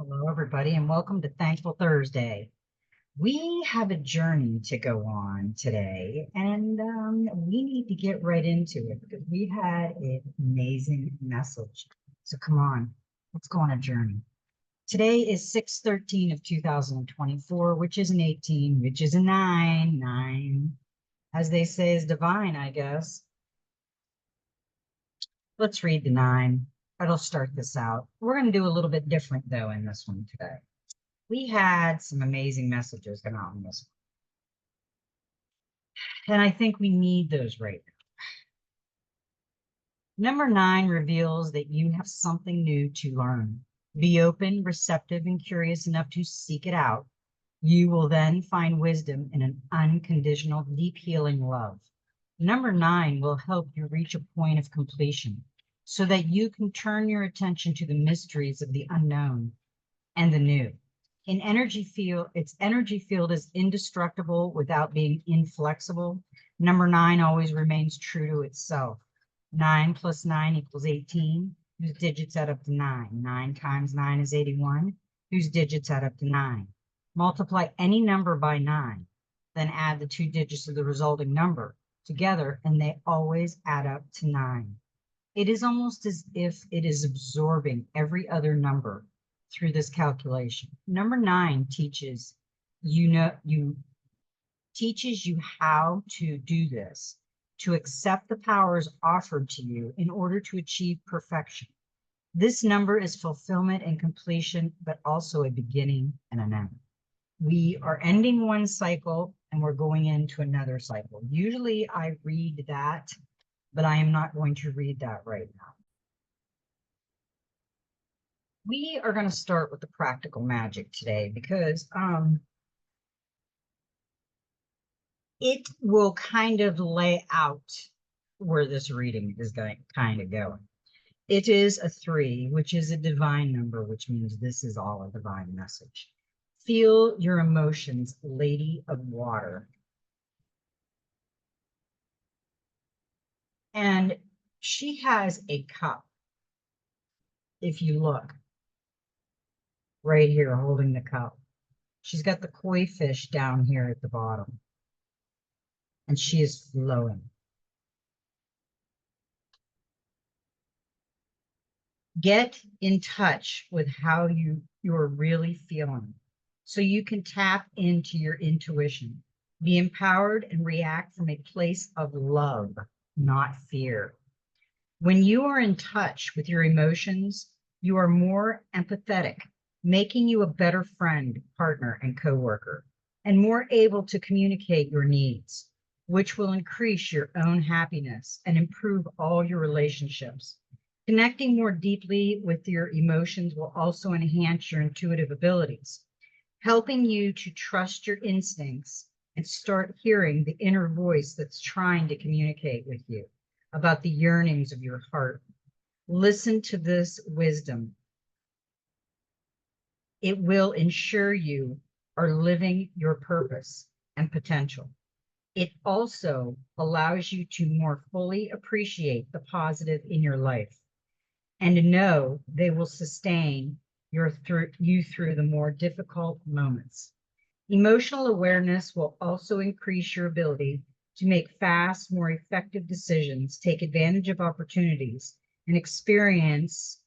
Hello, everybody, and welcome to Thankful Thursday. We have a journey to go on today, and we need to get right into it because we had an amazing message. So come on, let's go on a journey. Today is 6/13 of 2024, which is an 18, which is a 9. 9, as they say, is divine, I guess. Let's read the 9. That'll start this out. We're going to do a little bit different, though, in this one today. We had some amazing messages come out in this one, and I think we need those right now. Number 9 reveals that you have something new to learn. Be open, receptive, and curious enough to seek it out. You will then find wisdom in an unconditional, deep healing love. Number 9 will help you reach a point of completion so that you can turn your attention to the mysteries of the unknown and the new. Its energy field is indestructible without being inflexible. Number 9 always remains true to itself. 9 plus 9 equals 18, whose digits add up to 9. 9 times 9 is 81, whose digits add up to 9. Multiply any number by 9, then add the 2 digits of the resulting number together, and they always add up to 9. It is almost as if it is absorbing every other number through this calculation. Number 9 teaches you how to do this, to accept the powers offered to you in order to achieve perfection. This number is fulfillment and completion, but also a beginning and an end. We are ending one cycle and we're going into another cycle. Usually I read that, but I am not going to read that right now. We are going to start with the practical magic today because it will kind of lay out where this reading is going going. It is a 3, which is a divine number, which means this is all a divine message. Feel your emotions, Lady of Water. And she has a cup. If you look right here, holding the cup, she's got the koi fish down here at the bottom, and she is flowing. Get in touch with how you're really feeling so you can tap into your intuition. Be empowered and react from a place of love, not fear. When you are in touch with your emotions, you are more empathetic, making you a better friend, partner, and coworker, and more able to communicate your needs, which will increase your own happiness and improve all your relationships. Connecting more deeply with your emotions will also enhance your intuitive abilities, helping you to trust your instincts and start hearing the inner voice that's trying to communicate with you about the yearnings of your heart. Listen to this wisdom. It will ensure you are living your purpose and potential. It also allows you to more fully appreciate the positive in your life and to know they will sustain you through the more difficult moments. Emotional awareness will also increase your ability to make fast, more effective decisions, take advantage of opportunities, and experiences,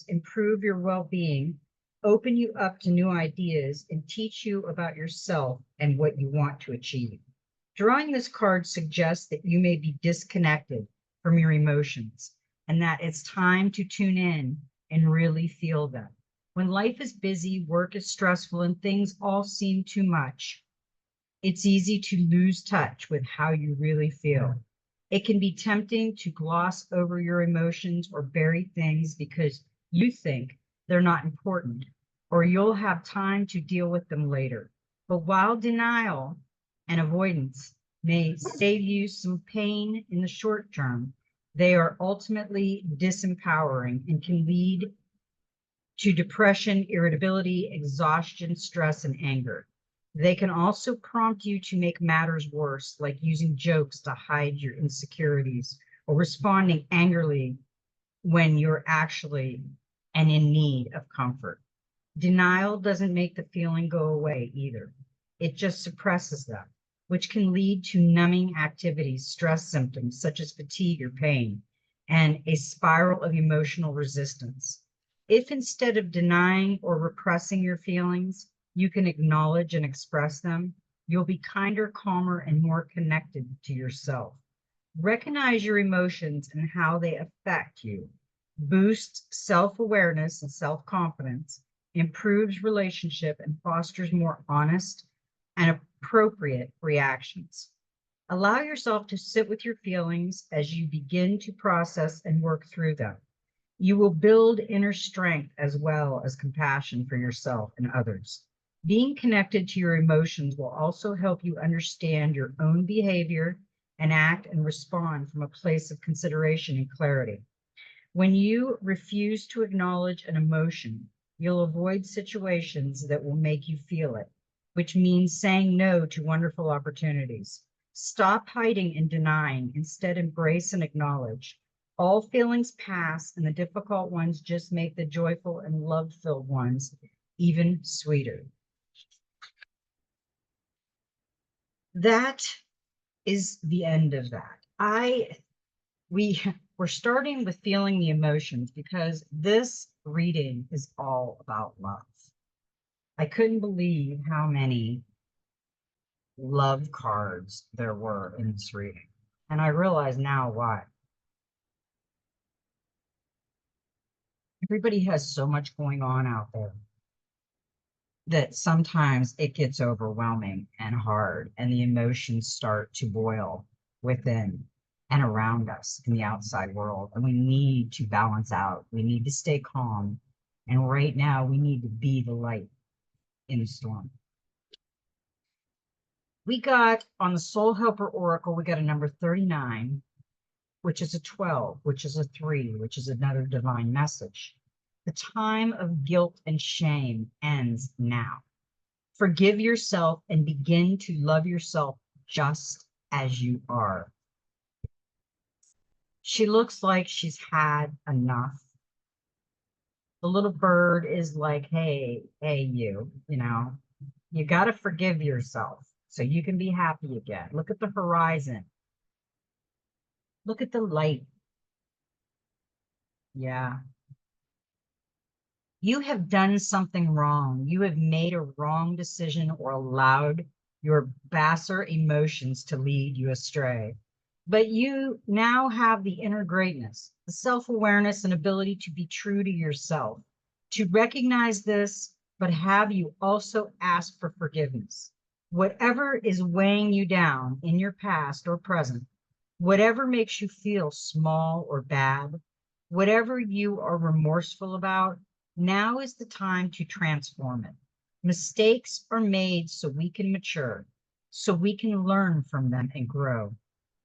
improve your well-being, open you up to new ideas, and teach you about yourself and what you want to achieve. Drawing this card suggests that you may be disconnected from your emotions and that it's time to tune in and really feel them. When life is busy, work is stressful, and things all seem too much, it's easy to lose touch with how you really feel. It can be tempting to gloss over your emotions or bury things because you think they're not important or you'll have time to deal with them later. But while denial and avoidance may save you some pain in the short term, they are ultimately disempowering and can lead to depression, irritability, exhaustion, stress, and anger. They can also prompt you to make matters worse, like using jokes to hide your insecurities or responding angrily when you're actually and in need of comfort. Denial doesn't make the feeling go away either. It just suppresses them, which can lead to numbing activities, stress symptoms such as fatigue or pain, and a spiral of emotional resistance. If instead of denying or repressing your feelings, you can acknowledge and express them, you'll be kinder, calmer, and more connected to yourself. Recognize your emotions and how they affect you. Boosts self-awareness and self-confidence, improves relationship, and fosters more honest and appropriate reactions. Allow yourself to sit with your feelings as you begin to process and work through them. You will build inner strength as well as compassion for yourself and others. Being connected to your emotions will also help you understand your own behavior and act and respond from a place of consideration and clarity. When you refuse to acknowledge an emotion, you'll avoid situations that will make you feel it, which means saying no to wonderful opportunities. Stop hiding and denying. Instead, embrace and acknowledge. All feelings pass, and the difficult ones just make the joyful and love-filled ones even sweeter. That is the end of that. We're starting with feeling the emotions because this reading is all about love. I couldn't believe how many love cards there were in this reading. And I realize now why. Everybody has so much going on out there that sometimes it gets overwhelming and hard, and the emotions start to boil within and around us in the outside world. And we need to balance out. We need to stay calm. And right now, we need to be the light in the storm. We got on the Soul Helper Oracle, we got a number 39, which is a 12, which is a 3, which is another divine message. The time of guilt and shame ends now. Forgive yourself and begin to love yourself just as you are. She looks like she's had enough. The little bird is like, hey, you got to forgive yourself so you can be happy again. Look at the horizon. Look at the light. Yeah. You have done something wrong. You have made a wrong decision or allowed your baser emotions to lead you astray. But you now have the inner greatness, the self-awareness and ability to be true to yourself, to recognize this, but have you also ask for forgiveness. Whatever is weighing you down in your past or present, whatever makes you feel small or bad, whatever you are remorseful about, now is the time to transform it. Mistakes are made so we can mature, so we can learn from them and grow.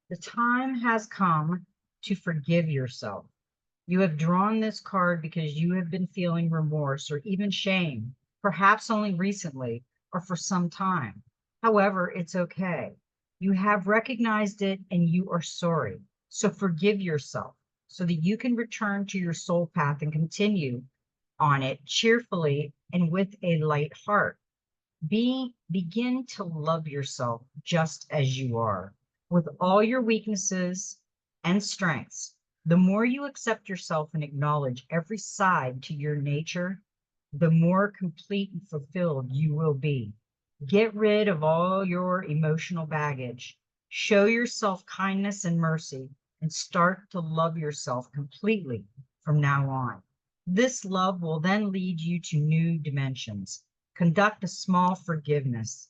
The time has come to forgive yourself. You have drawn this card because you have been feeling remorse or even shame, perhaps only recently or for some time. However, it's okay. You have recognized it and you are sorry. So forgive yourself so that you can return to your soul path and continue on it cheerfully and with a light heart. Begin to love yourself just as you are, with all your weaknesses and strengths. The more you accept yourself and acknowledge every side to your nature, the more complete and fulfilled you will be. Get rid of all your emotional baggage. Show yourself kindness and mercy, and start to love yourself completely from now on. This love will then lead you to new dimensions. Conduct a small forgiveness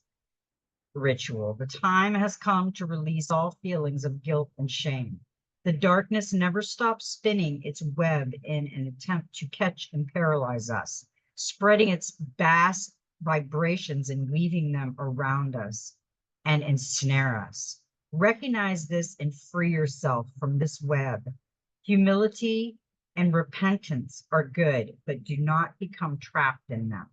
ritual. The time has come to release all feelings of guilt and shame. The darkness never stops spinning its web in an attempt to catch and paralyze us, spreading its vast vibrations and weaving them around us and ensnare us. Recognize this and free yourself from this web. Humility and repentance are good, but do not become trapped in them.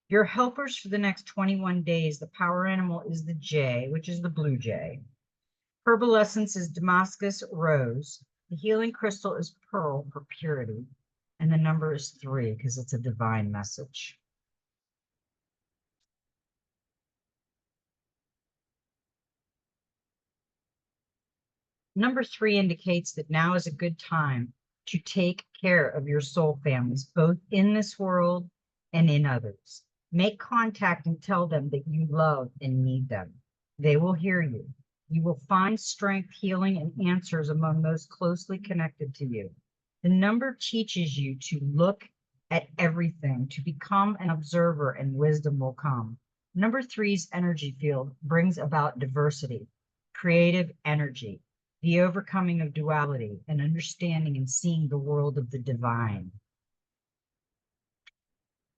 Your helpers for the next 21 days, the power animal is the jay, which is the blue jay. Herbal essence is Damascus rose. The healing crystal is pearl for purity. And the number is 3 because it's a divine message. Number 3 indicates that now is a good time to take care of your soul families, both in this world and in others. Make contact and tell them that you love and need them. They will hear you. You will find strength, healing, and answers among those closely connected to you. The number teaches you to look at everything, to become an observer, and wisdom will come. Number 3's energy field brings about diversity, creative energy, the overcoming of duality, and understanding and seeing the world of the divine.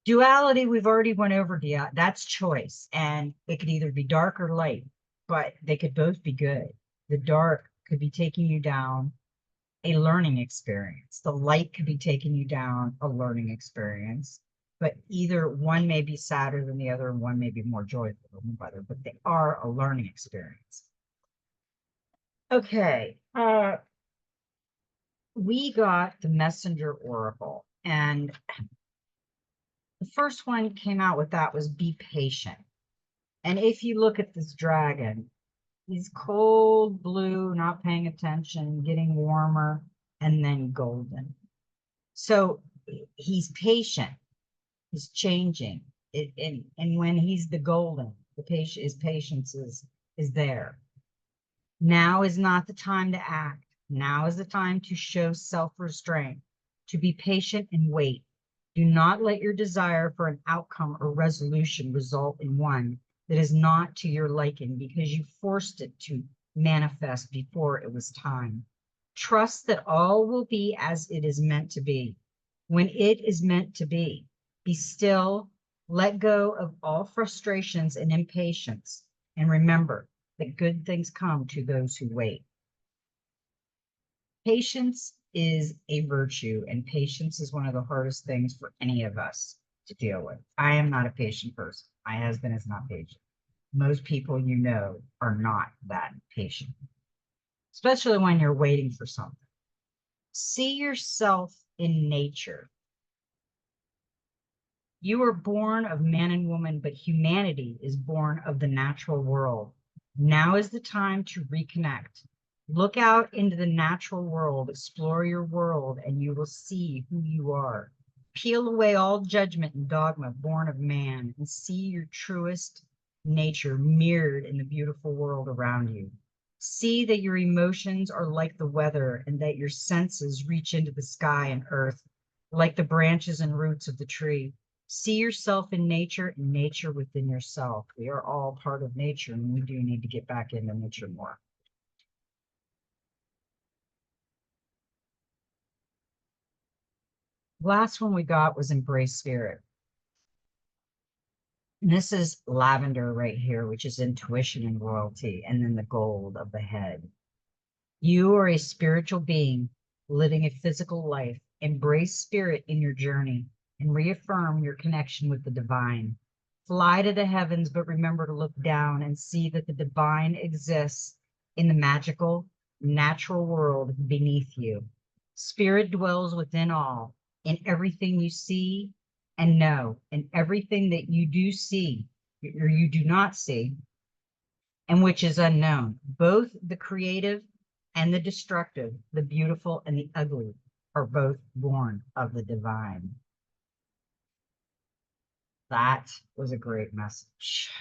Duality, we've already went over. That's choice, and it could either be dark or light, but they could both be good. The dark could be taking you down a learning experience. The light could be taking you down a learning experience, but either one may be sadder than the other, and one may be more joyful than the other, but they are a learning experience. Okay, we got the Messenger Oracle, and the first one came out with that was be patient. And if you look at this dragon, he's cold blue, not paying attention, getting warmer, and then golden. So he's patient, he's changing. And when he's the golden, his patience is there. Now is not the time to act. Now is the time to show self-restraint, to be patient and wait. Do not let your desire for an outcome or resolution result in one that is not to your liking because you forced it to manifest before it was time. Trust that all will be as it is meant to be. When it is meant to be still, let go of all frustrations and impatience, and remember that good things come to those who wait. Patience is a virtue, and patience is one of the hardest things for any of us to deal with. I am not a patient person. My husband is not patient. Most people you know are not that patient, especially when you're waiting for something. See yourself in nature. You were born of man and woman, but humanity is born of the natural world. Now is the time to reconnect. Look out into the natural world, explore your world, and you will see who you are. Peel away all judgment and dogma born of man and see your truest nature mirrored in the beautiful world around you. See that your emotions are like the weather and that your senses reach into the sky and earth like the branches and roots of the tree. See yourself in nature and nature within yourself. We are all part of nature, and we do need to get back into nature more. Last one we got was embrace spirit. And this is lavender right here, which is intuition and royalty, and then the gold of the head. You are a spiritual being living a physical life. Embrace spirit in your journey and reaffirm your connection with the divine. Fly to the heavens, but remember to look down and see that the divine exists in the magical, natural world beneath you. Spirit dwells within all, in everything you see and know, in everything that you do see or you do not see, and which is unknown. Both the creative and the destructive, the beautiful and the ugly, are both born of the divine. That was a great message.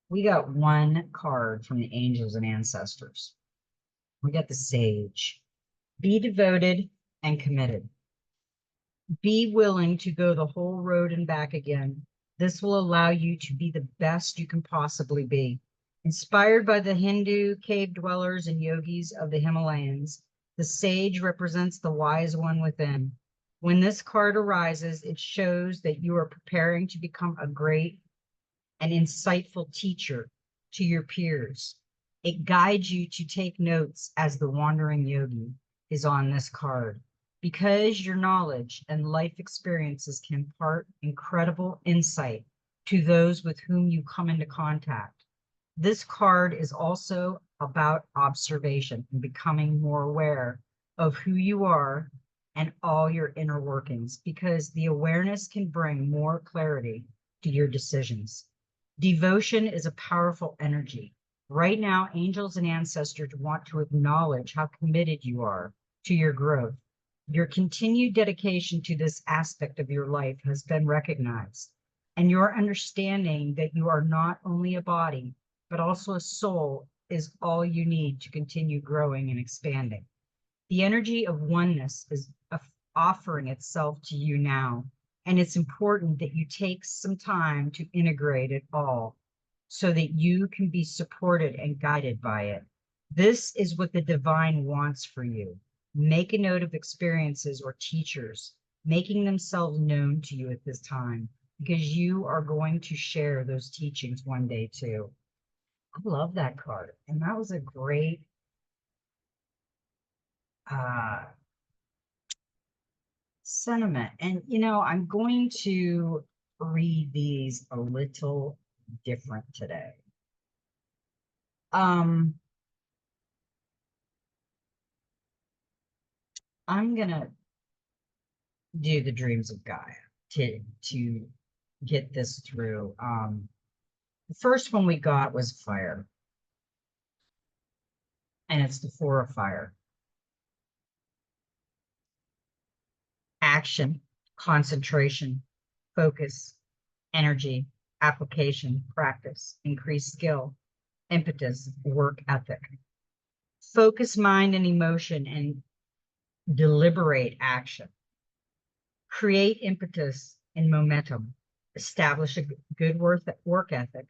We got one card from the angels and ancestors. We got the sage. Be devoted and committed. Be willing to go the whole road and back again. This will allow you to be the best you can possibly be. Inspired by the Hindu cave dwellers and yogis of the Himalayas, the sage represents the wise one within. When this card arises, it shows that you are preparing to become a great and insightful teacher to your peers. It guides you to take notes as the wandering yogi is on this card. Because your knowledge and life experiences can impart incredible insight to those with whom you come into contact. This card is also about observation and becoming more aware of who you are and all your inner workings, because the awareness can bring more clarity to your decisions. Devotion is a powerful energy. Right now, angels and ancestors want to acknowledge how committed you are to your growth. Your continued dedication to this aspect of your life has been recognized, and your understanding that you are not only a body, but also a soul is all you need to continue growing and expanding. The energy of oneness is offering itself to you now, and it's important that you take some time to integrate it all so that you can be supported and guided by it. This is what the divine wants for you. Make a note of experiences or teachers making themselves known to you at this time, because you are going to share those teachings one day too. I love that card. And that was a great uh, sentiment. And, I'm going to read these a little different today. I'm going to do the dreams of Gaia to get this through. The first one we got was fire, and it's the Four of Fire. Action, concentration, focus, energy, application, practice, increased skill, impetus, work ethic. Focus mind and emotion and deliberate action. Create impetus and momentum. Establish a good work ethic.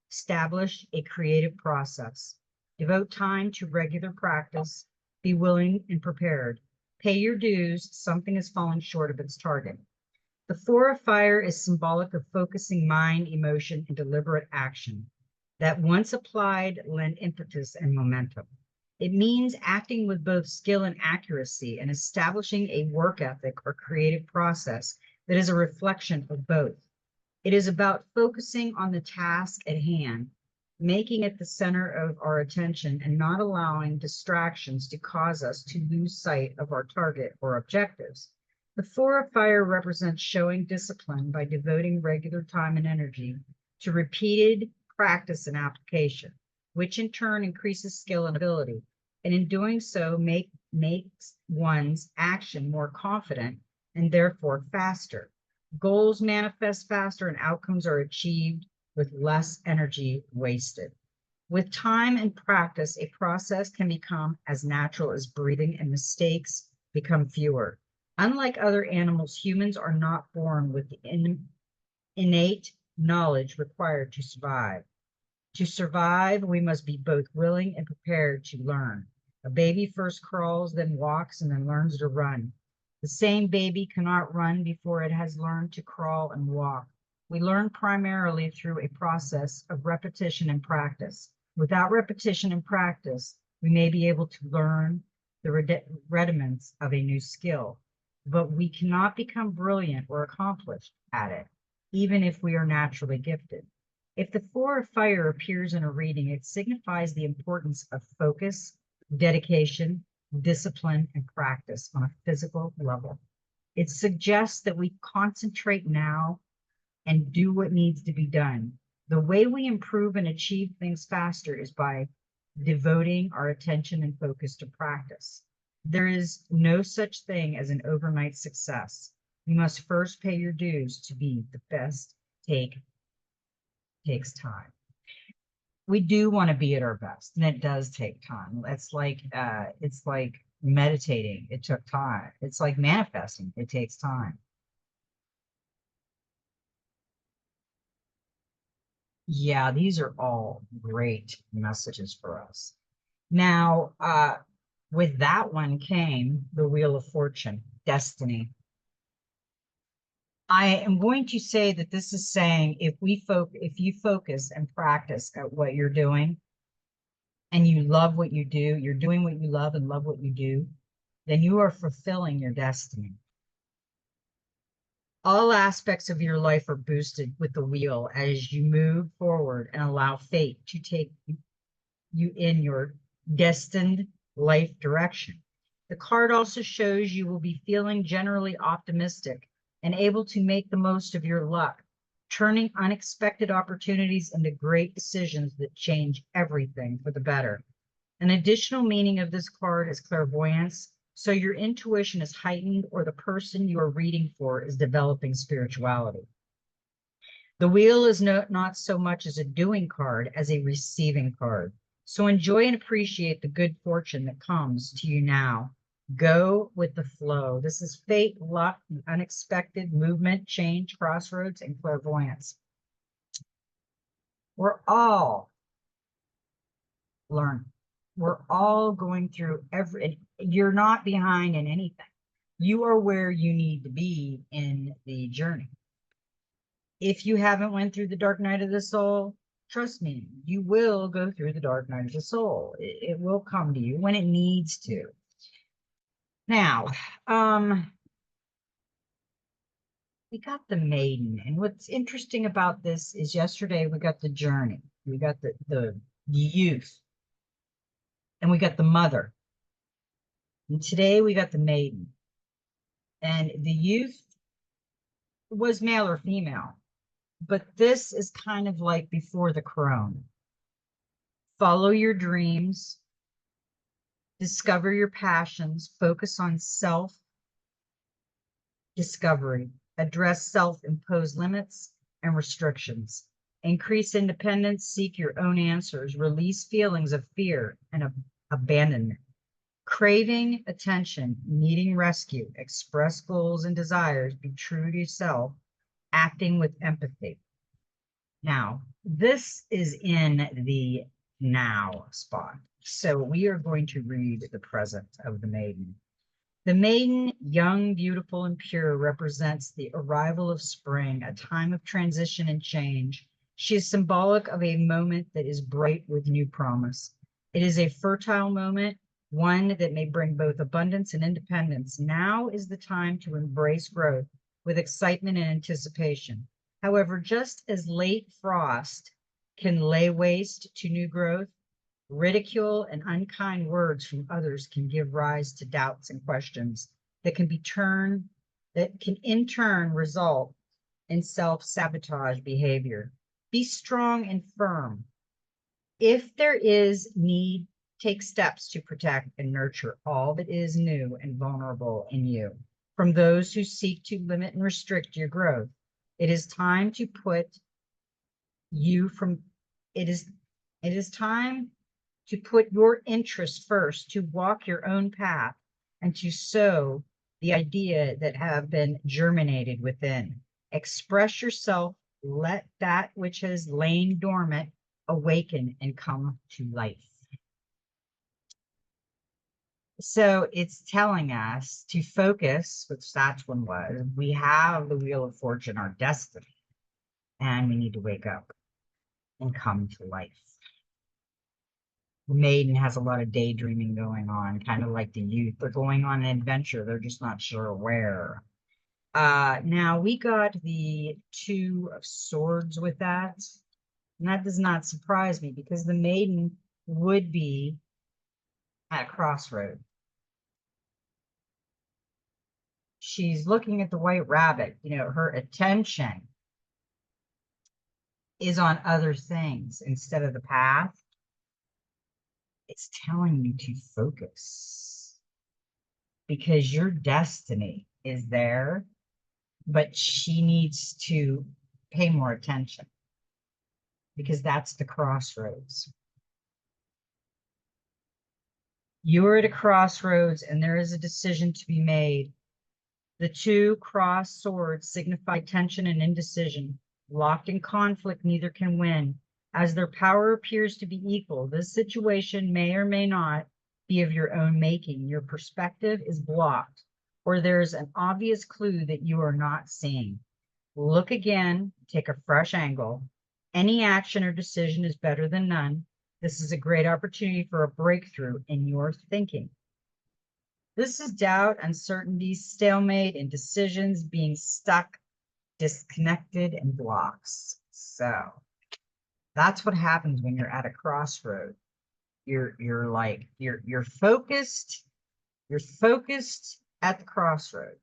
Establish a creative process. Devote time to regular practice. Be willing and prepared. Pay your dues. Something is falling short of its target. The Four of Fire is symbolic of focusing mind, emotion, and deliberate action that once applied lend impetus and momentum. It means acting with both skill and accuracy and establishing a work ethic or creative process that is a reflection of both. It is about focusing on the task at hand, making it the center of our attention, and not allowing distractions to cause us to lose sight of our target or objectives. The Four of Fire represents showing discipline by devoting regular time and energy to repeated practice and application, which in turn increases skill and ability. And in doing so, makes one's action more confident and therefore faster. Goals manifest faster and outcomes are achieved with less energy wasted. With time and practice, a process can become as natural as breathing, and mistakes become fewer. Unlike other animals, humans are not born with the innate knowledge required to survive. To survive, we must be both willing and prepared to learn. A baby first crawls, then walks, and then learns to run. The same baby cannot run before it has learned to crawl and walk. We learn primarily through a process of repetition and practice. Without repetition and practice, we may be able to learn the rudiments of a new skill, but we cannot become brilliant or accomplished at it, even if we are naturally gifted. If the Four of Fire appears in a reading, it signifies the importance of focus, dedication, discipline, and practice on a physical level. It suggests that we concentrate now and do what needs to be done. The way we improve and achieve things faster is by devoting our attention and focus to practice. There is no such thing as an overnight success. You must first pay your dues. To be the best takes time. We do want to be at our best, and it does take time. It's like meditating. It took time. It's like manifesting. It takes time. Yeah, these are all great messages for us. Now, with that one came the Wheel of Fortune, destiny. I am going to say that this is saying if you focus and practice at what you're doing, and you love what you do, you're doing what you love and love what you do, then you are fulfilling your destiny. All aspects of your life are boosted with the wheel as you move forward and allow fate to take you in your destined life direction. The card also shows you will be feeling generally optimistic and able to make the most of your luck, turning unexpected opportunities into great decisions that change everything for the better. An additional meaning of this card is clairvoyance. So your intuition is heightened, or the person you are reading for is developing spirituality. The wheel is not so much as a doing card as a receiving card. So enjoy and appreciate the good fortune that comes to you now. Go with the flow. This is fate, luck, unexpected movement, change, crossroads, and clairvoyance. We're all learning. We're all going through you're not behind in anything. You are where you need to be in the journey. If you haven't went through the dark night of the soul, trust me, you will go through the dark night of the soul. It will come to you when it needs to. Now, we got the maiden, and what's interesting about this is yesterday we got the journey, we got the youth, and we got the mother, and today we got the maiden. And the youth was male or female, but this is kind of like before the crone. Follow your dreams, discover your passions, focus on self-discovery, address self-imposed limits and restrictions, increase independence, seek your own answers, release feelings of fear and abandonment, craving attention, needing rescue, express goals and desires, be true to yourself, acting with empathy. Now, this is in the now spot. So we are going to read the present of the maiden. The maiden, young, beautiful, and pure, represents the arrival of spring, a time of transition and change. She is symbolic of a moment that is bright with new promise. It is a fertile moment, one that may bring both abundance and independence. Now is the time to embrace growth with excitement and anticipation. However, just as late frost can lay waste to new growth, ridicule and unkind words from others can give rise to doubts and questions that can in turn result in self-sabotage behavior. Be strong and firm. If there is need, take steps to protect and nurture all that is new and vulnerable in you from those who seek to limit and restrict your growth. It is time to put your interest first, to walk your own path, and to sow the idea that have been germinated within. Express yourself, let that which has lain dormant awaken and come to life. So it's telling us to focus, which that one was. We have the Wheel of Fortune, our destiny, and we need to wake up and come to life. The maiden has a lot of daydreaming going on, kind of like the youth. They're going on an adventure. They're just not sure where. Now we got the Two of Swords with that. And that does not surprise me because the maiden would be at a crossroad. She's looking at the white rabbit. You know, her attention is on other things instead of the path. It's telling you to focus because your destiny is there, but she needs to pay more attention because that's the crossroads. You're at a crossroads and there is a decision to be made. The two crossed swords signify tension and indecision. Locked in conflict, neither can win. As their power appears to be equal, this situation may or may not be of your own making. Your perspective is blocked, or there's an obvious clue that you are not seeing. Look again, take a fresh angle. Any action or decision is better than none. This is a great opportunity for a breakthrough in your thinking. This is doubt, uncertainty, stalemate, indecisions, being stuck, disconnected, and blocks. So that's what happens when you're at a crossroad. You're like, you're focused. You're focused at the crossroad.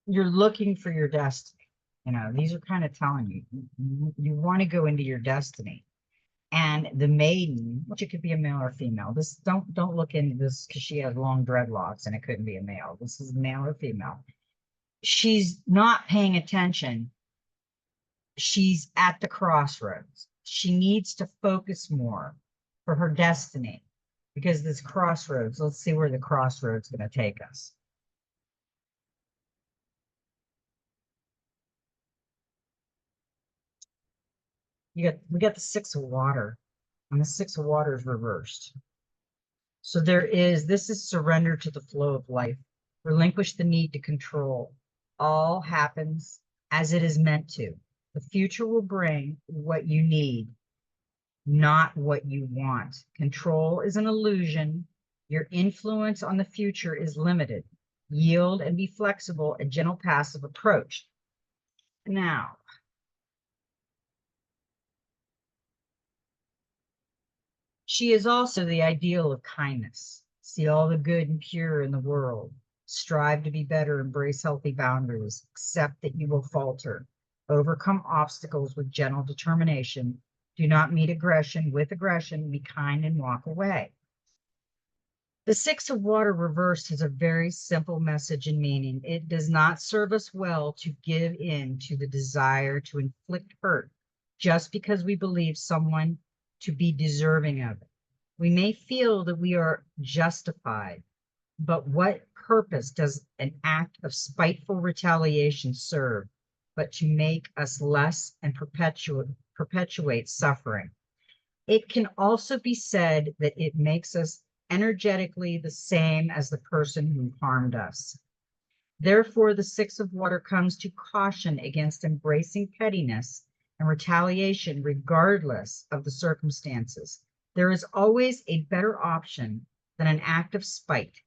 You're looking for your destiny. You know, these are kind of telling you want to go into your destiny. And the maiden, which it could be a male or female. This don't look into this because she has long dreadlocks and it couldn't be a male. This is male or female. She's not paying attention. She's at the crossroads. She needs to focus more for her destiny because this crossroads, let's see where the crossroads going to take us. We got the Six of Water, and the Six of Water is reversed. So this is surrender to the flow of life. Relinquish the need to control. All happens as it is meant to. The future will bring what you need, not what you want. Control is an illusion. Your influence on the future is limited. Yield and be flexible, a gentle passive approach. Now, she is also the ideal of kindness. See all the good and pure in the world. Strive to be better, embrace healthy boundaries, accept that you will falter, overcome obstacles with gentle determination. Do not meet aggression with aggression, be kind and walk away. The Six of Water reversed has a very simple message and meaning. It does not serve us well to give in to the desire to inflict hurt just because we believe someone to be deserving of it. We may feel that we are justified, but what purpose does an act of spiteful retaliation serve but to make us less and perpetuate suffering? It can also be said that it makes us energetically the same as the person who harmed us. Therefore, the Six of Water comes to caution against embracing pettiness and retaliation regardless of the circumstances. There is always a better option than an act of spite.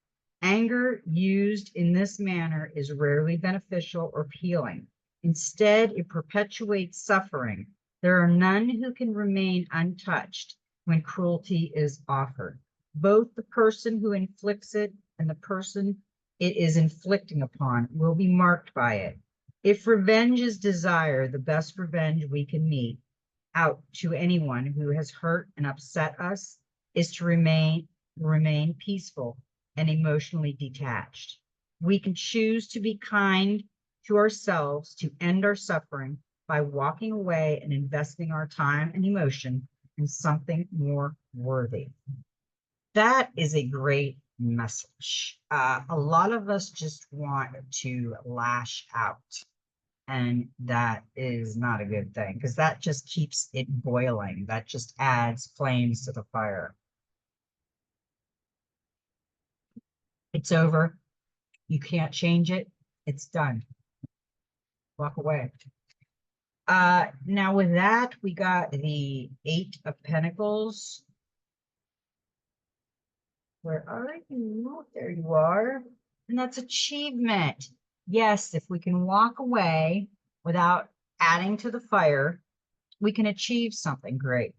Anger used in this manner is rarely beneficial or healing. Instead, it perpetuates suffering. There are none who can remain untouched when cruelty is offered. Both the person who inflicts it and the person it is inflicting upon will be marked by it. If revenge is desire, the best revenge we can mete out to anyone who has hurt and upset us is to remain peaceful and emotionally detached. We can choose to be kind to ourselves to end our suffering by walking away and investing our time and emotion in something more worthy. That is a great message. A lot of us just want to lash out, and that is not a good thing because that just keeps it boiling. That just adds flames to the fire. It's over. You can't change it. It's done. Walk away. Now with that, we got the Eight of Pentacles. Where are you? There you are. And that's achievement. Yes, if we can walk away without adding to the fire, we can achieve something great.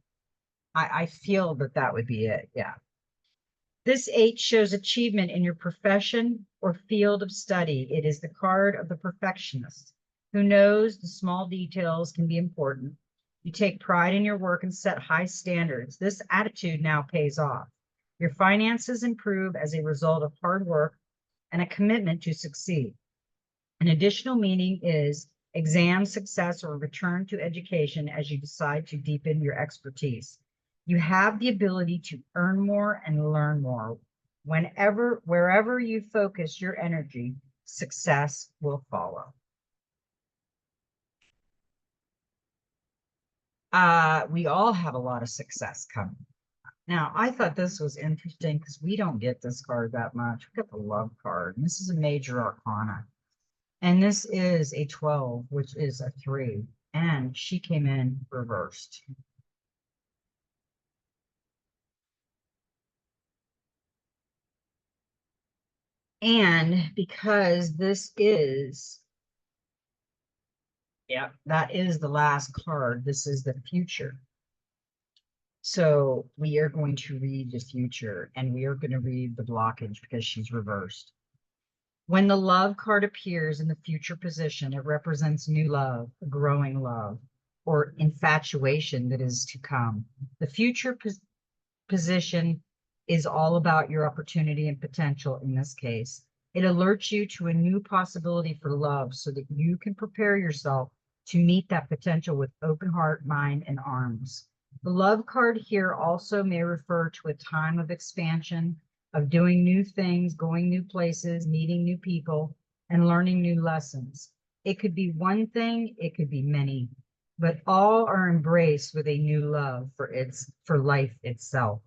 I feel that that would be it. Yeah. This eight shows achievement in your profession or field of study. It is the card of the perfectionist who knows the small details can be important. You take pride in your work and set high standards. This attitude now pays off. Your finances improve as a result of hard work and a commitment to succeed. An additional meaning is exam success or return to education as you decide to deepen your expertise. You have the ability to earn more and learn more. Wherever you focus your energy, success will follow. We all have a lot of success coming. Now, I thought this was interesting because we don't get this card that much. We got the love card, and this is a major arcana. And this is a 12, which is a 3, and she came in reversed. And because this is, yeah, that is the last card. This is the future. So we are going to read the future, and we are going to read the blockage because she's reversed. When the love card appears in the future position, it represents new love, a growing love, or infatuation that is to come. The future position is all about your opportunity and potential in this case. It alerts you to a new possibility for love so that you can prepare yourself to meet that potential with open heart, mind, and arms. The love card here also may refer to a time of expansion, of doing new things, going new places, meeting new people, and learning new lessons. It could be one thing, it could be many, but all are embraced with a new love for life itself.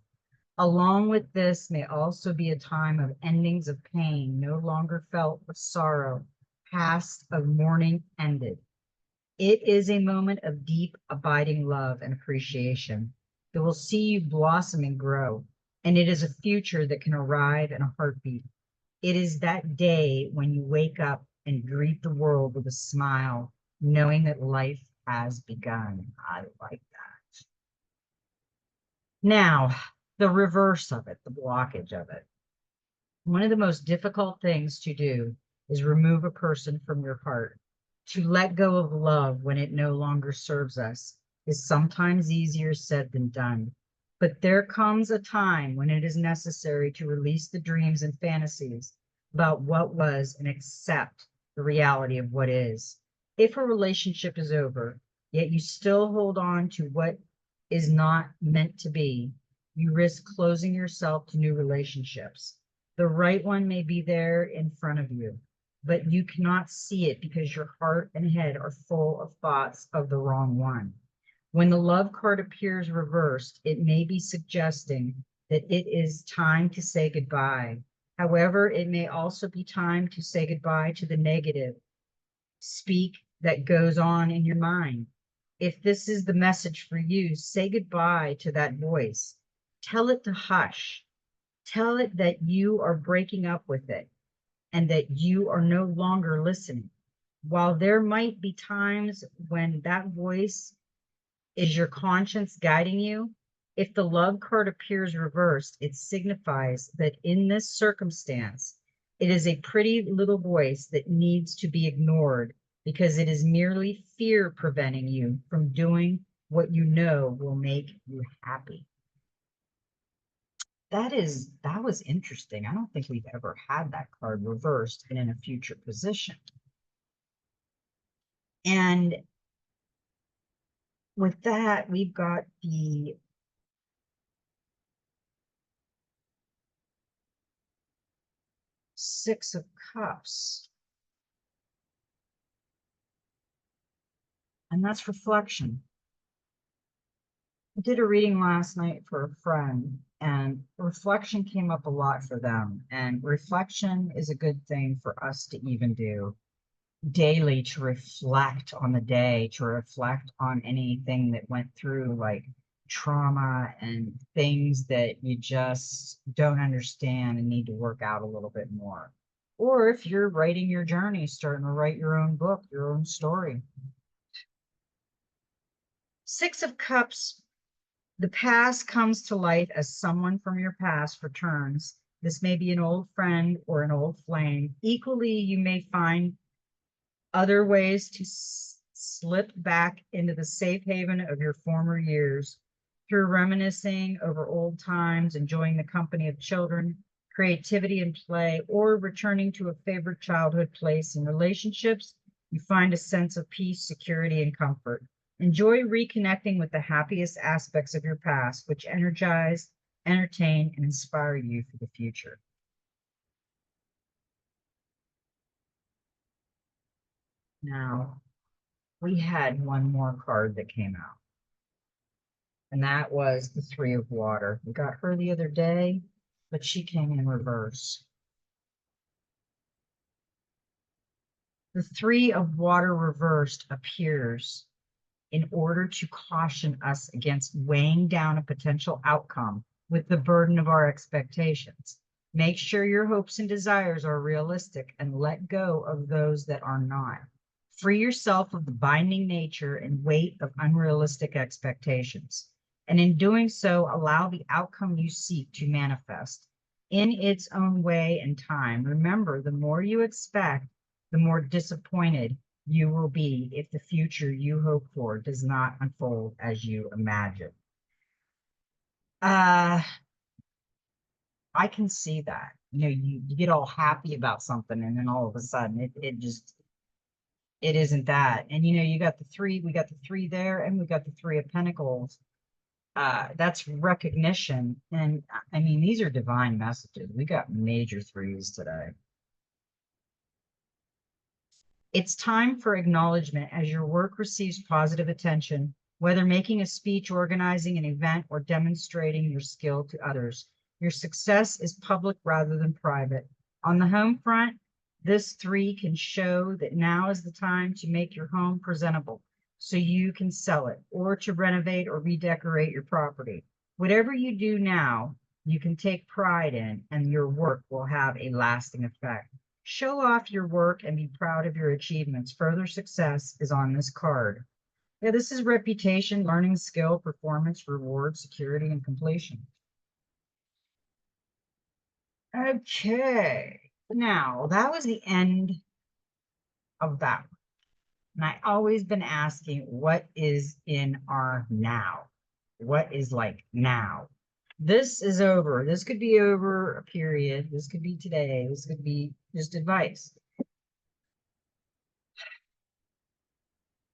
Along with this may also be a time of endings of pain, no longer felt of sorrow, past of mourning ended. It is a moment of deep, abiding love and appreciation that will see you blossom and grow, and it is a future that can arrive in a heartbeat. It is that day when you wake up and greet the world with a smile, knowing that life has begun. I like that. Now, the reverse of it, the blockage of it. One of the most difficult things to do is remove a person from your heart. To let go of love when it no longer serves us is sometimes easier said than done. But there comes a time when it is necessary to release the dreams and fantasies about what was and accept the reality of what is. If a relationship is over, yet you still hold on to what is not meant to be, you risk closing yourself to new relationships. The right one may be there in front of you, but you cannot see it because your heart and head are full of thoughts of the wrong one. When the love card appears reversed, it may be suggesting that it is time to say goodbye. However, it may also be time to say goodbye to the negative speak that goes on in your mind. If this is the message for you, say goodbye to that voice. Tell it to hush. Tell it that you are breaking up with it and that you are no longer listening. While there might be times when that voice is your conscience guiding you, if the love card appears reversed, it signifies that in this circumstance, it is a pretty little voice that needs to be ignored because it is merely fear preventing you from doing what you know will make you happy. That was interesting. I don't think we've ever had that card reversed and in a future position. And with that, we've got the Six of Cups. And that's reflection. I did a reading last night for a friend, and reflection came up a lot for them. And reflection is a good thing for us to even do daily, to reflect on the day, to reflect on anything that went through, like trauma and things that you just don't understand and need to work out a little bit more. Or if you're writing your journey, starting to write your own book, your own story. Six of Cups. The past comes to light as someone from your past returns. This may be an old friend or an old flame. Equally, you may find other ways to slip back into the safe haven of your former years through reminiscing over old times, enjoying the company of children, creativity and play, or returning to a favorite childhood place. In relationships, you find a sense of peace, security, and comfort. Enjoy reconnecting with the happiest aspects of your past, which energize, entertain, and inspire you for the future. Now, we had one more card that came out, and that was the Three of Water. We got her the other day, but she came in reverse. The Three of Water reversed appears in order to caution us against weighing down a potential outcome with the burden of our expectations. Make sure your hopes and desires are realistic and let go of those that are not. Free yourself of the binding nature and weight of unrealistic expectations. And in doing so, allow the outcome you seek to manifest in its own way and time. Remember, the more you expect, the more disappointed you will be if the future you hope for does not unfold as you imagine. I can see that. You get all happy about something, and then all of a sudden it isn't that. And you got the three, we got the three there, and we got the three of pentacles. That's recognition. And I mean, these are divine messages. We got major threes today. It's time for acknowledgement as your work receives positive attention, whether making a speech, organizing an event, or demonstrating your skill to others. Your success is public rather than private. On the home front, this three can show that now is the time to make your home presentable so you can sell it, or to renovate or redecorate your property. Whatever you do now, you can take pride in, and your work will have a lasting effect. Show off your work and be proud of your achievements. Further success is on this card. Yeah, this is reputation, learning, skill, performance, reward, security, and completion. Okay, now that was the end of that one. And I always been asking, what is in our now? What is like now? This is over. This could be over a period. This could be today. This could be just advice.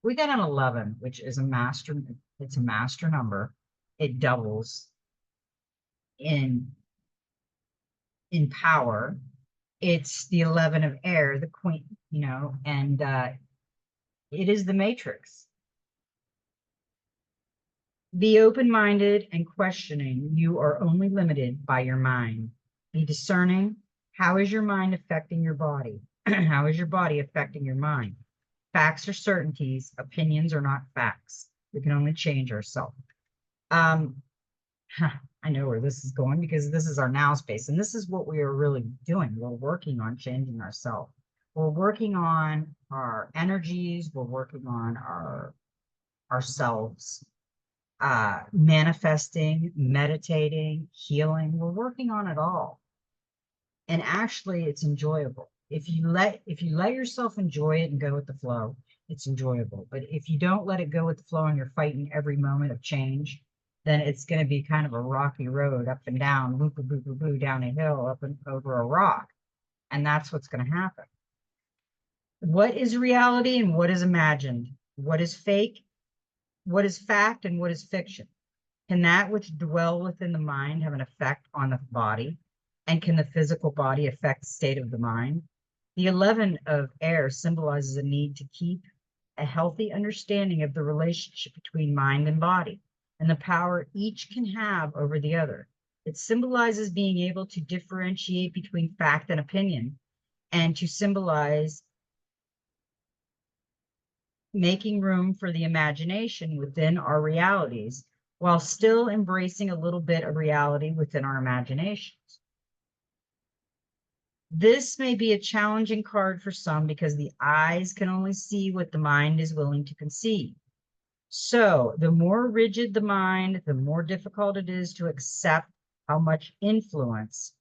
We got an 11, which is a master. It's a master number. It doubles in power. It's the 11 of air, the queen, and it is the matrix. Be open-minded and questioning. You are only limited by your mind. Be discerning. How is your mind affecting your body? How is your body affecting your mind? Facts are certainties. Opinions are not facts. We can only change ourselves. I know where this is going because this is our now space. And this is what we are really doing. We're working on changing ourselves. We're working on our energies. We're working on ourselves. Manifesting, meditating, healing. We're working on it all. And actually it's enjoyable. If you let yourself enjoy it and go with the flow, it's enjoyable. But if you don't let it go with the flow and you're fighting every moment of change, then it's going to be kind of a rocky road, up and down, loop, loop, loop, loop, down a hill, up and over a rock. And that's what's going to happen. What is reality and what is imagined? What is fake? What is fact and what is fiction? Can that which dwell within the mind have an effect on the body? And can the physical body affect the state of the mind? The 11 of air symbolizes a need to keep a healthy understanding of the relationship between mind and body and the power each can have over the other. It symbolizes being able to differentiate between fact and opinion, and to symbolize making room for the imagination within our realities while still embracing a little bit of reality within our imaginations. This may be a challenging card for some because the eyes can only see what the mind is willing to conceive. So the more rigid the mind, the more difficult it is to accept how much influence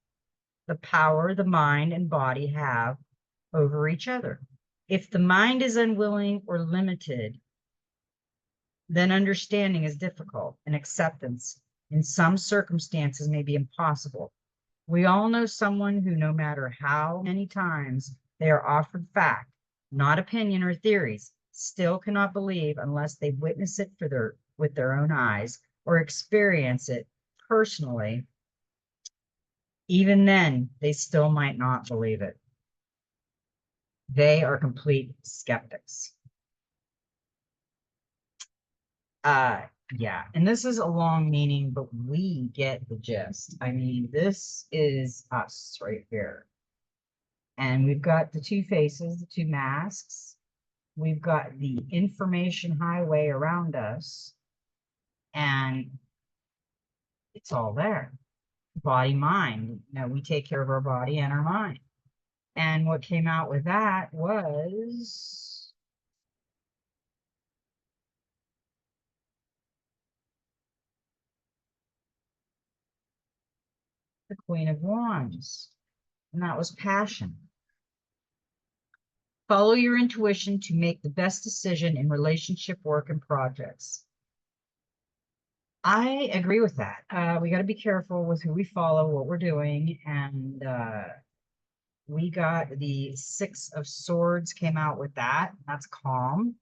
the power the mind and body have over each other. If the mind is unwilling or limited, then understanding is difficult and acceptance in some circumstances may be impossible. We all know someone who, no matter how many times they are offered fact, not opinion or theories, still cannot believe unless they witness it with their own eyes or experience it personally. Even then, they still might not believe it. They are complete skeptics. Yeah, and this is a long meaning, but we get the gist. I mean, this is us right here. And we've got the two faces, the two masks. We've got the information highway around us. And it's all there. Body, mind. We take care of our body and our mind. And what came out with that was Queen of Wands, and that was passion. Follow your intuition to make the best decision in relationship, work, and projects. I agree with that. We got to be careful with who we follow, what we're doing, and we got the Six of Swords came out with that. That's calm.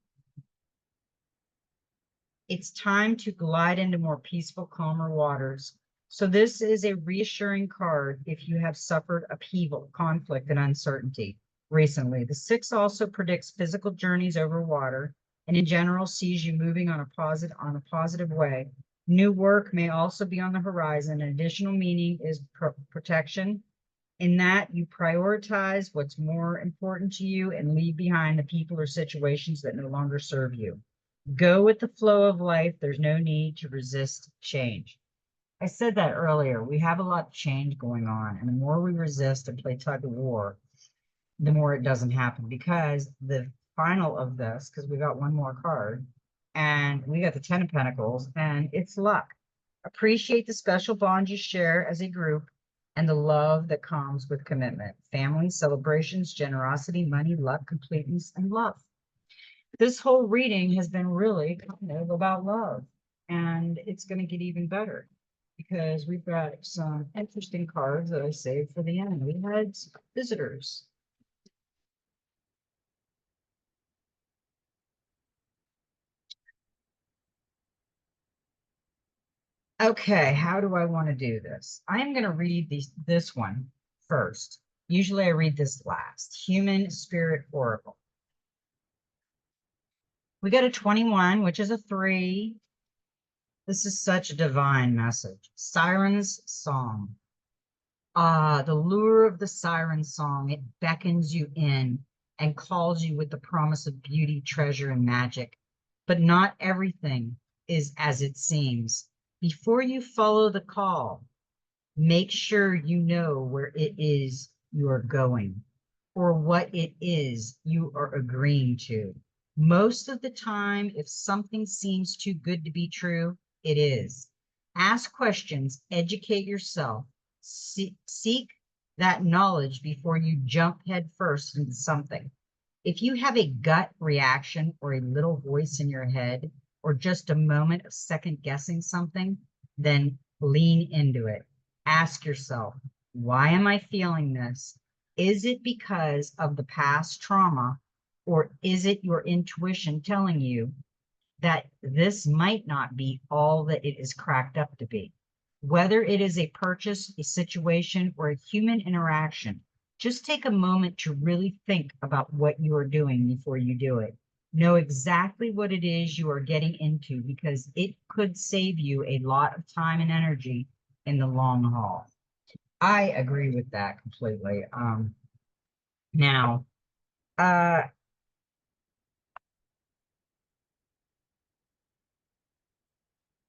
It's time to glide into more peaceful, calmer waters. So this is a reassuring card if you have suffered upheaval, conflict, and uncertainty recently. The Six also predicts physical journeys over water and in general sees you moving on a positive way. New work may also be on the horizon. An additional meaning is protection, in that you prioritize what's more important to you and leave behind the people or situations that no longer serve you. Go with the flow of life. There's no need to resist change. I said that earlier. We have a lot of change going on, and the more we resist and play tug of war, the more it doesn't happen. Because the final of this, because we got one more card, and we got the Ten of Pentacles, and it's luck. Appreciate the special bond you share as a group and the love that comes with commitment. Family, celebrations, generosity, money, luck, completeness, and love. This whole reading has been really kind of about love, and it's going to get even better because we've got some interesting cards that I saved for the end. We had visitors. Okay, how do I want to do this? I'm going to read this one first. Usually I read this last. Human Spirit Oracle. We got a 21, which is a 3. This is such a divine message. Siren's Song. The lure of the siren song, it beckons you in and calls you with the promise of beauty, treasure, and magic. But not everything is as it seems. Before you follow the call, make sure you know where it is you are going or what it is you are agreeing to. Most of the time, if something seems too good to be true, it is. Ask questions, educate yourself, seek that knowledge before you jump headfirst into something. If you have a gut reaction or a little voice in your head or just a moment of second guessing something, then lean into it. Ask yourself, why am I feeling this? Is it because of the past trauma, or is it your intuition telling you that this might not be all that it is cracked up to be? Whether it is a purchase, a situation, or a human interaction, just take a moment to really think about what you are doing before you do it. Know exactly what it is you are getting into because it could save you a lot of time and energy in the long haul. I agree with that completely. Now, I'm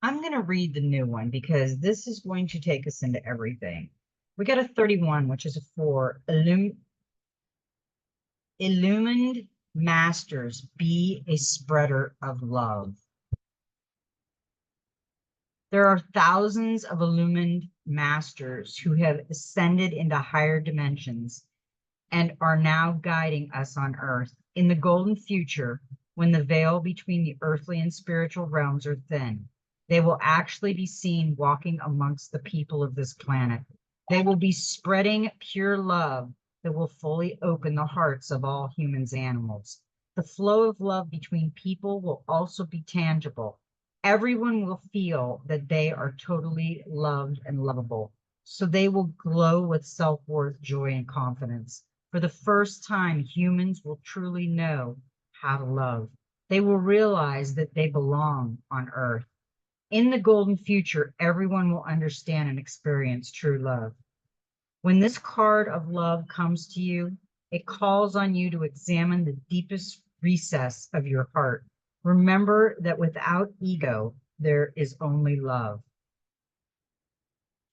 going to read the new one because this is going to take us into everything. We got a 31, which is a 4. Illumined masters, be a spreader of love. There are thousands of illumined masters who have ascended into higher dimensions and are now guiding us on earth. In the golden future, when the veil between the earthly and spiritual realms are thin, they will actually be seen walking amongst the people of this planet. They will be spreading pure love that will fully open the hearts of all humans, animals. The flow of love between people will also be tangible. Everyone will feel that they are totally loved and lovable. So they will glow with self-worth, joy, and confidence. For the first time, humans will truly know how to love. They will realize that they belong on earth. In the golden future, everyone will understand and experience true love. When this card of love comes to you, it calls on you to examine the deepest recess of your heart. Remember that without ego, there is only love.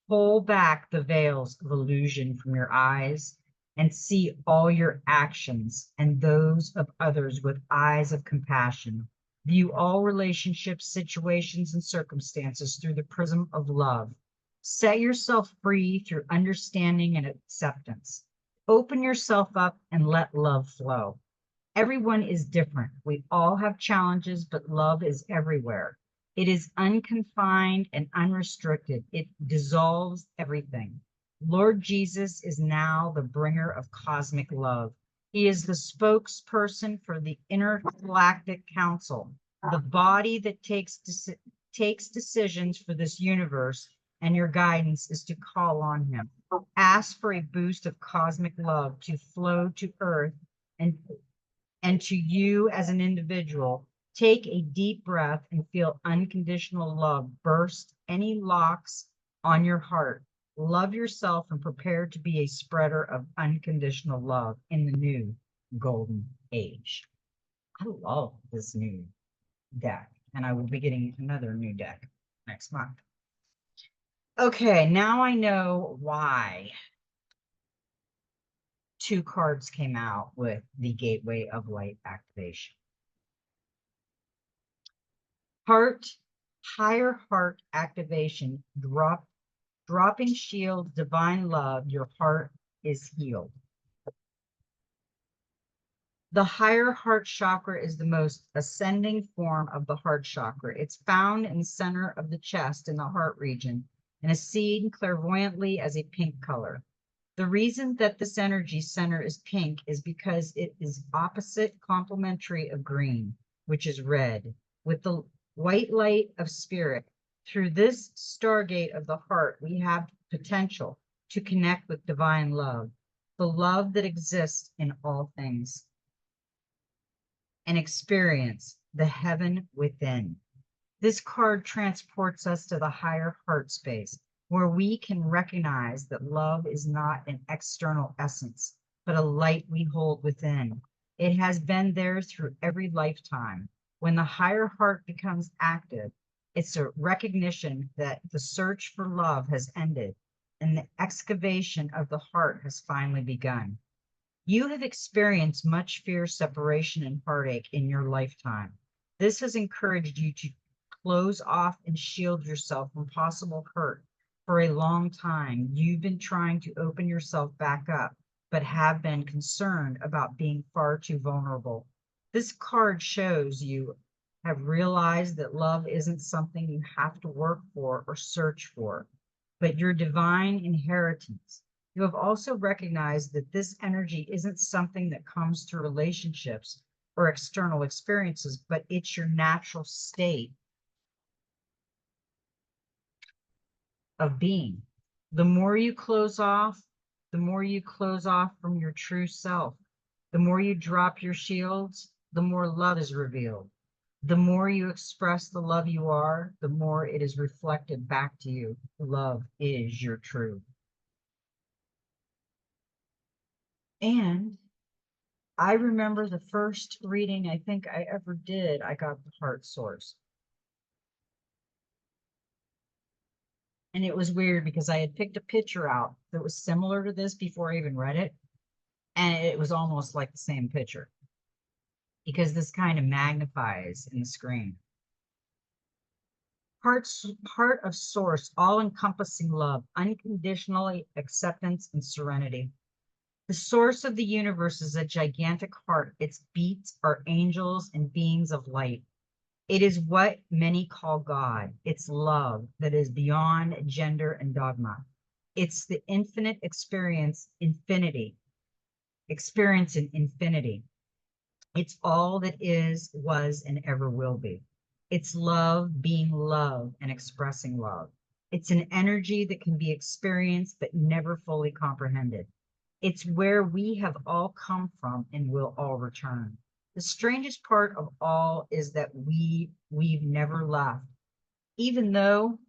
Pull back the veils of illusion from your eyes and see all your actions and those of others with eyes of compassion. View all relationships, situations, and circumstances through the prism of love. Set yourself free through understanding and acceptance. Open yourself up and let love flow. Everyone is different. We all have challenges, but love is everywhere. It is unconfined and unrestricted. It dissolves everything. Lord Jesus is now the bringer of cosmic love. He is the spokesperson for the intergalactic council, the body that takes decisions for this universe, and your guidance is to call on him. Ask for a boost of cosmic love to flow to earth and to you as an individual. Take a deep breath and feel unconditional love burst any locks on your heart. Love yourself and prepare to be a spreader of unconditional love in the new golden age. I love this new deck, and I will be getting another new deck next month. Okay, now I know why 2 cards came out with the Gateway of Light activation. Higher heart activation, dropping shield, divine love, your heart is healed. The higher heart chakra is the most ascending form of the heart chakra. It's found in the center of the chest in the heart region and is seen clairvoyantly as a pink color. The reason that this energy center is pink is because it is opposite complementary of green, which is red, with the white light of spirit. Through this stargate of the heart, we have potential to connect with divine love, the love that exists in all things, and experience the heaven within. This card transports us to the higher heart space, where we can recognize that love is not an external essence, but a light we hold within. It has been there through every lifetime. When the higher heart becomes active, it's a recognition that the search for love has ended and the excavation of the heart has finally begun. You have experienced much fear, separation, and heartache in your lifetime. This has encouraged you to close off and shield yourself from possible hurt. For a long time, you've been trying to open yourself back up, but have been concerned about being far too vulnerable. This card shows you have realized that love isn't something you have to work for or search for, but your divine inheritance. You have also recognized that this energy isn't something that comes through relationships or external experiences, but it's your natural state of being. The more you close off, the more you close off from your true self. The more you drop your shields, the more love is revealed. The more you express the love you are, the more it is reflected back to you. Love is your truth. And I remember the first reading I think I ever did, I got the heart source. And it was weird because I had picked a picture out that was similar to this before I even read it. And it was almost like the same picture because this kind of magnifies in the screen. Heart of source, all-encompassing love, unconditionally acceptance and serenity. The source of the universe is a gigantic heart. Its beats are angels and beings of light. It is what many call God. It's love that is beyond gender and dogma. It's the infinite experience in infinity. It's all that is, was, and ever will be. It's love being love and expressing love. It's an energy that can be experienced but never fully comprehended. It's where we have all come from and will all return. The strangest part of all is that we've never left. Even though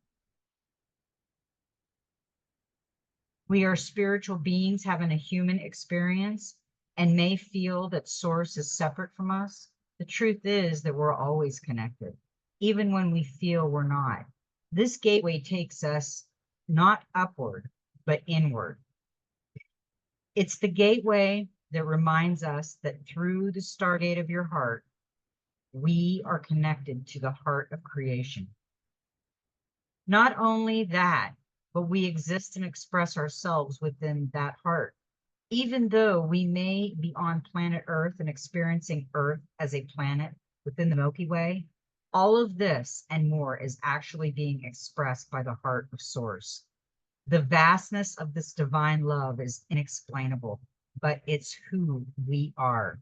we are spiritual beings having a human experience and may feel that source is separate from us, the truth is that we're always connected, even when we feel we're not. This gateway takes us not upward, but inward. It's the gateway that reminds us that through the stargate of your heart, we are connected to the heart of creation. Not only that, but we exist and express ourselves within that heart. Even though we may be on planet Earth and experiencing Earth as a planet within the Milky Way, all of this and more is actually being expressed by the heart of Source. The vastness of this divine love is inexplainable, but it's who we are.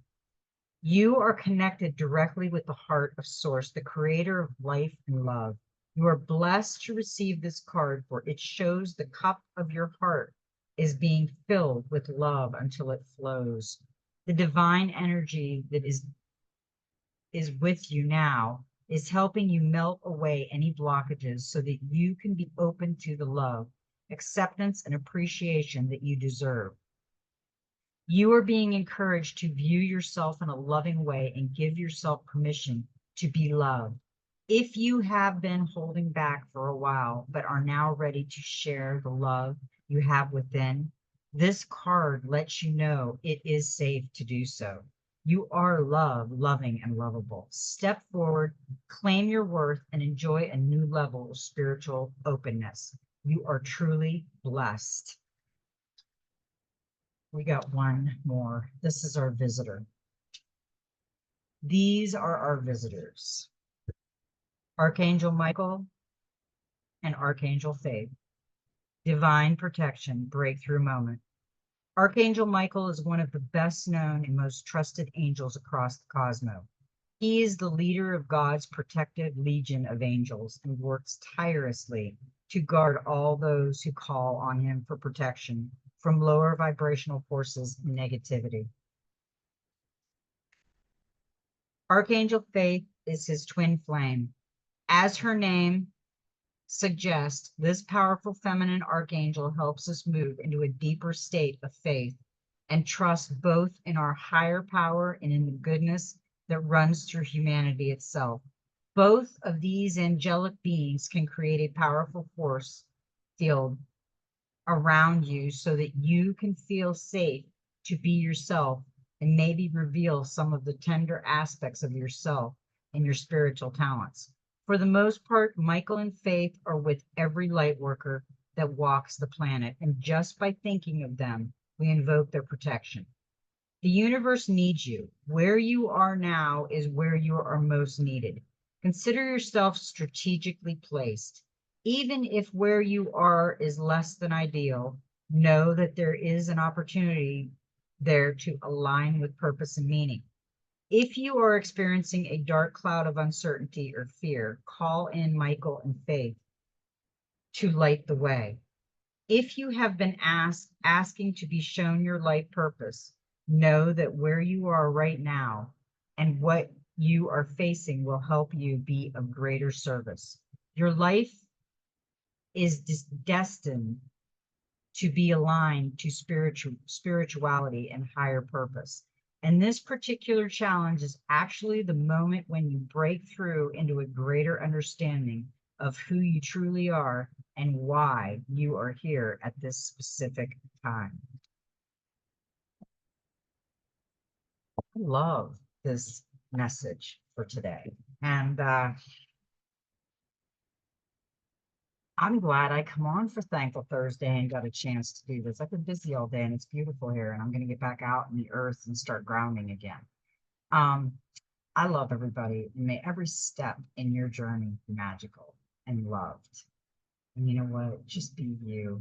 You are connected directly with the heart of Source, the creator of life and love. You are blessed to receive this card, for it shows the cup of your heart is being filled with love until it flows. The divine energy that is with you now is helping you melt away any blockages so that you can be open to the love, acceptance, and appreciation that you deserve. You are being encouraged to view yourself in a loving way and give yourself permission to be loved. If you have been holding back for a while, but are now ready to share the love you have within, this card lets you know it is safe to do so. You are loved, loving, and lovable. Step forward, claim your worth, and enjoy a new level of spiritual openness. You are truly blessed. We got one more. This is our visitor. These are our visitors. Archangel Michael and Archangel Faith. Divine protection, breakthrough moment. Archangel Michael is one of the best known and most trusted angels across the cosmos. He is the leader of God's protective legion of angels and works tirelessly to guard all those who call on him for protection from lower vibrational forces and negativity. Archangel Faith is his twin flame. As her name suggests, this powerful feminine archangel helps us move into a deeper state of faith and trust both in our higher power and in the goodness that runs through humanity itself. Both of these angelic beings can create a powerful force field around you so that you can feel safe to be yourself and maybe reveal some of the tender aspects of yourself and your spiritual talents. For the most part, Michael and Faith are with every light worker that walks the planet, and just by thinking of them, we invoke their protection. The universe needs you. Where you are now is where you are most needed. Consider yourself strategically placed. Even if where you are is less than ideal, know that there is an opportunity there to align with purpose and meaning. If you are experiencing a dark cloud of uncertainty or fear, call in Michael and Faith to light the way. If you have been asking to be shown your life purpose, know that where you are right now and what you are facing will help you be of greater service. Your life is destined to be aligned to spirituality and higher purpose. And this particular challenge is actually the moment when you break through into a greater understanding of who you truly are and why you are here at this specific time. I love this message for today. And I'm glad I come on for Thankful Thursday and got a chance to do this. I've been busy all day and it's beautiful here, and I'm going to get back out in the earth and start grounding again. Um, I love everybody. May every step in your journey be magical and loved. And you know what? Just be you.